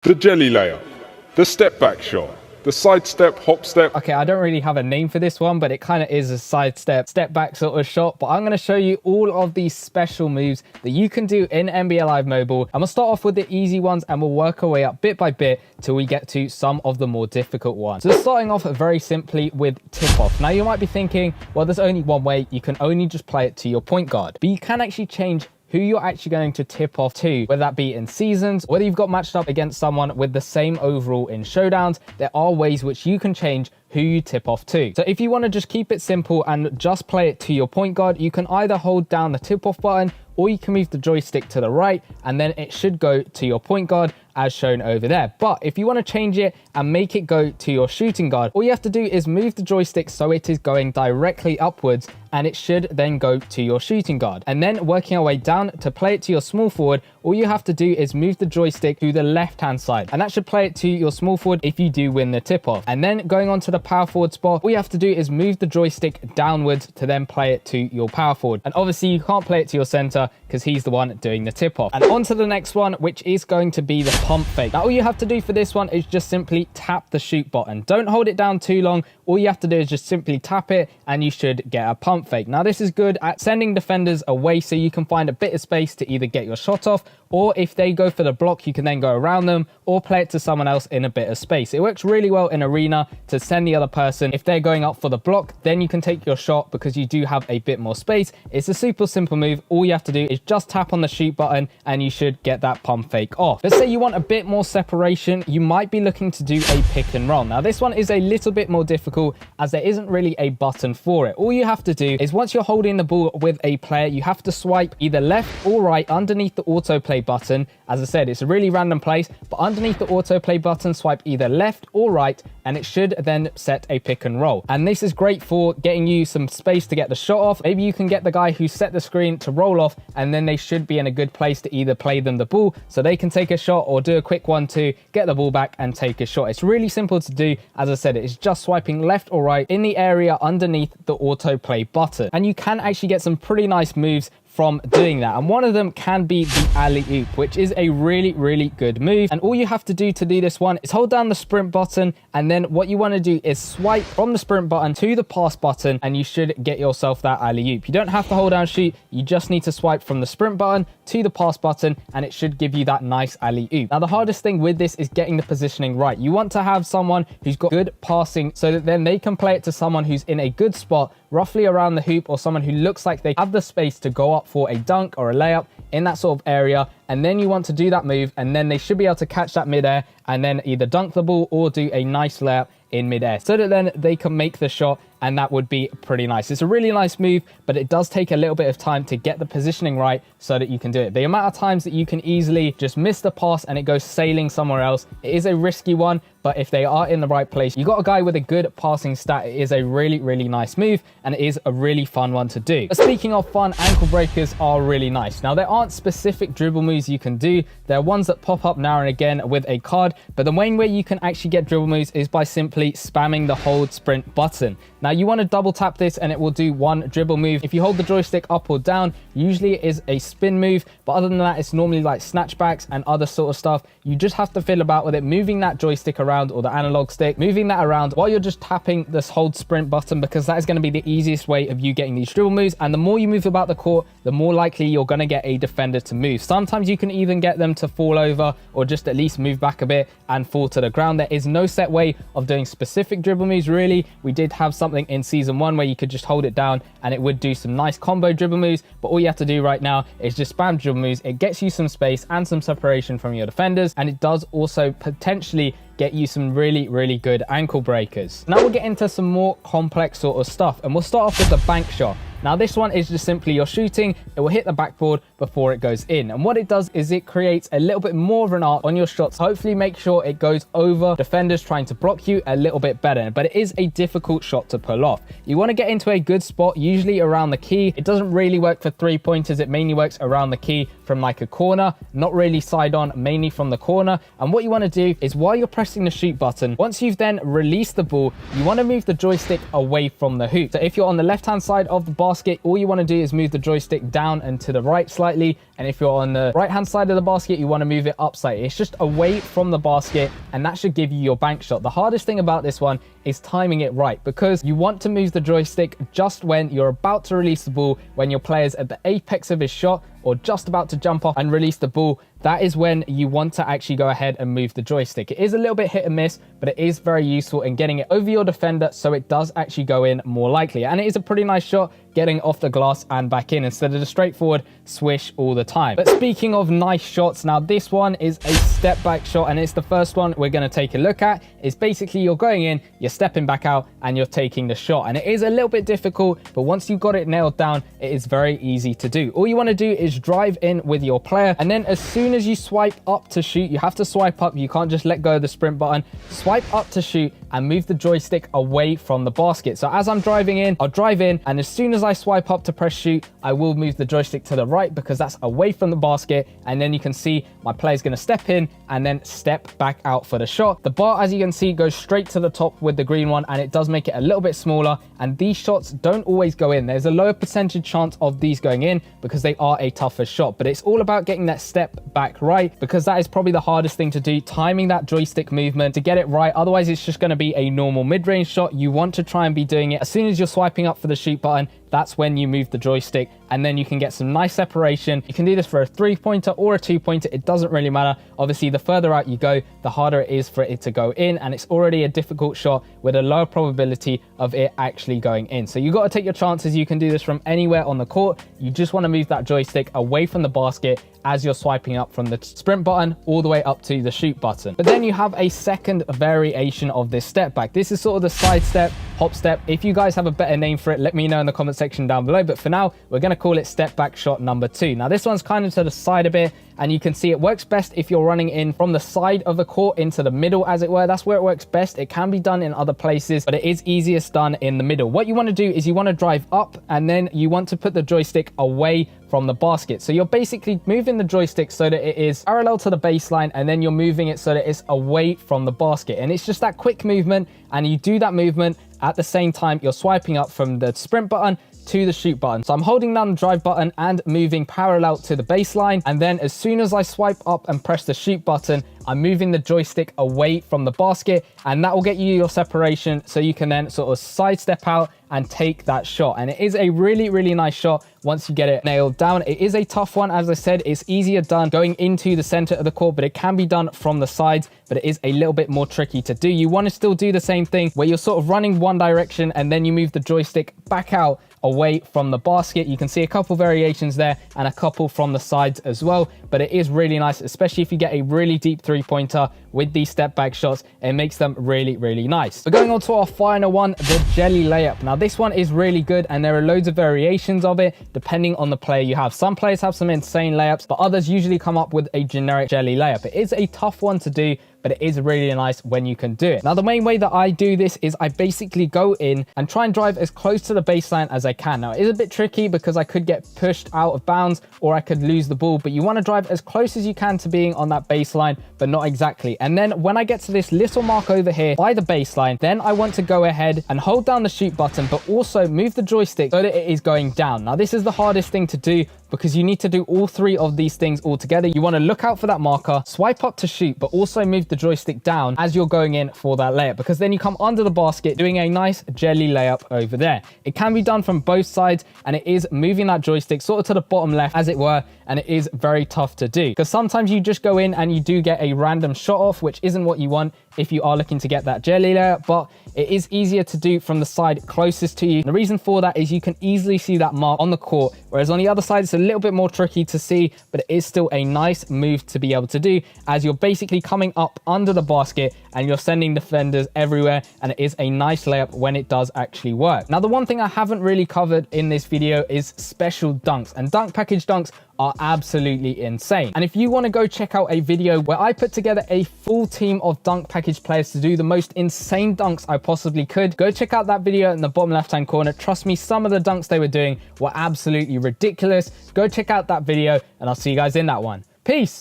The jelly layup, the step back shot, the sidestep, hop step. Okay, I don't really have a name for this one, but it kind of is a sidestep, step back sort of shot. But I'm going to show you all of these special moves that you can do in NBA Live Mobile. I'm going to start off with the easy ones and we'll work our way up bit by bit till we get to some of the more difficult ones. So starting off very simply with tip off. Now you might be thinking, well, there's only one way. You can only just play it to your point guard, but you can actually change who you're actually going to tip off to, whether that be in seasons, whether you've got matched up against someone with the same overall in showdowns. There are ways which you can change who you tip off to. So if you want to just keep it simple and just play it to your point guard, you can either hold down the tip off button or you can move the joystick to the right and then it should go to your point guard as shown over there. But if you want to change it and make it go to your shooting guard, all you have to do is move the joystick so it is going directly upwards and it should then go to your shooting guard. And then working our way down to play it to your small forward, all you have to do is move the joystick to the left-hand side and that should play it to your small forward if you do win the tip-off. And then going on to the power forward spot, all you have to do is move the joystick downwards to then play it to your power forward. And obviously you can't play it to your center because he's the one doing the tip-off. And on to the next one, which is going to be the pump fake. Now all you have to do for this one is just simply tap the shoot button. Don't hold it down too long. All you have to do is just simply tap it and you should get a pump fake. Now this is good at sending defenders away so you can find a bit of space to either get your shot off, or if they go for the block, you can then go around them or play it to someone else in a bit of space. It works really well in arena to send the other person. If they're going up for the block, then you can take your shot because you do have a bit more space. It's a super simple move. All you have to do is just tap on the shoot button and you should get that pump fake off. Let's say you want a bit more separation. You might be looking to do a pick and roll. Now this one is a little bit more difficult as there isn't really a button for it. All you have to do is once you're holding the ball with a player, you have to swipe either left or right underneath the autoplay button. As I said, it's a really random place, but underneath the autoplay button, swipe either left or right, and it should then set a pick and roll. And this is great for getting you some space to get the shot off. Maybe you can get the guy who set the screen to roll off, and then they should be in a good place to either play them the ball so they can take a shot or do a quick 1-2, get the ball back and take a shot. It's really simple to do. As I said, it's just swiping left or right in the area underneath the autoplay button. And you can actually get some pretty nice moves from doing that, and one of them can be the alley-oop, which is a really good move. And all you have to do to do this one is hold down the sprint button, and then what you want to do is swipe from the sprint button to the pass button and you should get yourself that alley-oop. You don't have to hold down shoot, you just need to swipe from the sprint button to the pass button and it should give you that nice alley-oop. Now the hardest thing with this is getting the positioning right. You want to have someone who's got good passing so that then they can play it to someone who's in a good spot roughly around the hoop, or someone who looks like they have the space to go up for a dunk or a layup in that sort of area. And then you want to do that move and then they should be able to catch that midair and then either dunk the ball or do a nice layup in midair so that then they can make the shot, and that would be pretty nice. It's a really nice move, but it does take a little bit of time to get the positioning right so that you can do it. The amount of times that you can easily just miss the pass and it goes sailing somewhere else, it is a risky one, but if they are in the right place, you got a guy with a good passing stat, it is a really nice move and it is a really fun one to do. But speaking of fun, ankle breakers are really nice. Now there aren't specific dribble moves you can do. There are ones that pop up now and again with a card, but the main way you can actually get dribble moves is by simply spamming the hold sprint button. Now you want to double tap this and it will do one dribble move. If you hold the joystick up or down, usually it is a spin move, but other than that, it's normally like snatchbacks and other sort of stuff. You just have to fiddle about with it, moving that joystick around or the analog stick, moving that around while you're just tapping this hold sprint button, because that is going to be the easiest way of you getting these dribble moves. And the more you move about the court, the more likely you're going to get a defender to move. Sometimes you can even get them to fall over or just at least move back a bit and fall to the ground. There is no set way of doing specific dribble moves really. We did have something in season 1 where you could just hold it down and it would do some nice combo dribble moves, but all you have to do right now is just spam dribble moves. It gets you some space and some separation from your defenders, and it does also potentially get you some really good ankle breakers. Now we'll get into some more complex sort of stuff, and we'll start off with the bank shot. Now this one is just simply you're shooting, it will hit the backboard before it goes in. And what it does is it creates a little bit more of an arc on your shots. Hopefully make sure it goes over defenders trying to block you a little bit better. But it is a difficult shot to pull off. You want to get into a good spot, usually around the key. It doesn't really work for 3-pointers. It mainly works around the key from like a corner, not really side on, mainly from the corner. And what you want to do is while you're pressing the shoot button, once you've then released the ball, you want to move the joystick away from the hoop. So if you're on the left hand side of the basket, all you want to do is move the joystick down and to the right slightly. And if you're on the right hand side of the basket, you want to move it up slightly. It's just away from the basket, and that should give you your bank shot. The hardest thing about this one is timing it right, because you want to move the joystick just when you're about to release the ball, when your player's at the apex of his shot or just about to jump off and release the ball. That is when you want to actually go ahead and move the joystick. It is a little bit hit and miss, but it is very useful in getting it over your defender so it does actually go in more likely. And it is a pretty nice shot getting off the glass and back in instead of the straightforward swish all the time. But speaking of nice shots, now this one is a step back shot, and it's the first one we're going to take a look at. It's basically you're going in, you're stepping back out, and you're taking the shot. And it is a little bit difficult, but once you've got it nailed down, it is very easy to do. All you want to do is drive in with your player, and then as soon as you swipe up to shoot, you have to swipe up. You can't just let go of the sprint button. Swipe up to shoot and move the joystick away from the basket. So as I'm driving in, I'll drive in, and as soon as I swipe up to press shoot, I will move the joystick to the right because that's away from the basket. And then you can see my player's going to step in and then step back out for the shot. The bar, as you can see, goes straight to the top with the green one, and it does make it a little bit smaller. And these shots don't always go in. There's a lower percentage chance of these going in because they are a tougher shot. But it's all about getting that step back right, because that is probably the hardest thing to do, timing that joystick movement to get it right. Otherwise, it's just going to be a normal mid-range shot. You want to try and be doing it as soon as you're swiping up for the shoot button. That's when you move the joystick, and then you can get some nice separation. You can do this for a 3-pointer or a 2-pointer. It doesn't really matter. Obviously, the further out you go, the harder it is for it to go in, and it's already a difficult shot with a lower probability of it actually going in. So you got to take your chances. You can do this from anywhere on the court. You just want to move that joystick away from the basket as you're swiping up from the sprint button all the way up to the shoot button. But then you have a second variation of this step back. This is sort of the side step, hop step. If you guys have a better name for it, let me know in the comment section down below. But for now, we're going to call it step back shot number 2. Now this one's kind of to the side a bit, and you can see it works best if you're running in from the side of the court into the middle, as it were. That's where it works best. It can be done in other places, but it is easiest done in the middle. What you want to do is you want to drive up, and then you want to put the joystick away from the basket. So you're basically moving the joystick so that it is parallel to the baseline, and then you're moving it so that it's away from the basket. And it's just that quick movement, and you do that movement at the same time you're swiping up from the sprint button to the shoot button. So I'm holding down the drive button and moving parallel to the baseline, and then as soon as I swipe up and press the shoot button, I'm moving the joystick away from the basket, and that will get you your separation so you can then sort of sidestep out and take that shot. And it is a really, really nice shot once you get it nailed down. It is a tough one. As I said, it's easier done going into the center of the court, but it can be done from the sides, but it is a little bit more tricky to do. You want to still do the same thing where you're sort of running one direction and then you move the joystick back out away from the basket. You can see a couple variations there and a couple from the sides as well, but it is really nice, especially if you get a really deep 3-pointer with these step back shots. It makes them really, really nice. So going on to our final one, the jelly layup. Now this one is really good, and there are loads of variations of it depending on the player you have. Some players have some insane layups, but others usually come up with a generic jelly layup. It is a tough one to do, but it is really nice when you can do it. Now, the main way that I do this is I basically go in and try and drive as close to the baseline as I can. Now, it is a bit tricky because I could get pushed out of bounds or I could lose the ball, but you want to drive as close as you can to being on that baseline, but not exactly. And then when I get to this little mark over here by the baseline, then I want to go ahead and hold down the shoot button, but also move the joystick so that it is going down. Now, this is the hardest thing to do because you need to do all three of these things all together. You want to look out for that marker, swipe up to shoot, but also move the joystick down as you're going in for that layup, because then you come under the basket doing a nice jelly layup over there. It can be done from both sides, and it is moving that joystick sort of to the bottom left, as it were, and it is very tough to do because sometimes you just go in and you do get a random shot off, which isn't what you want if you are looking to get that jelly layup, but it is easier to do from the side closest to you. And the reason for that is you can easily see that mark on the court, whereas on the other side, it's a little bit more tricky to see, but it is still a nice move to be able to do as you're basically coming up under the basket and you're sending defenders everywhere, and it is a nice layup when it does actually work. Now, the one thing I haven't really covered in this video is special dunks, and dunk package dunks are absolutely insane. And if you want to go check out a video where I put together a full team of dunk package players to do the most insane dunks I possibly could, go check out that video in the bottom left hand corner. Trust me, some of the dunks they were doing were absolutely ridiculous. Go check out that video and I'll see you guys in that one. Peace.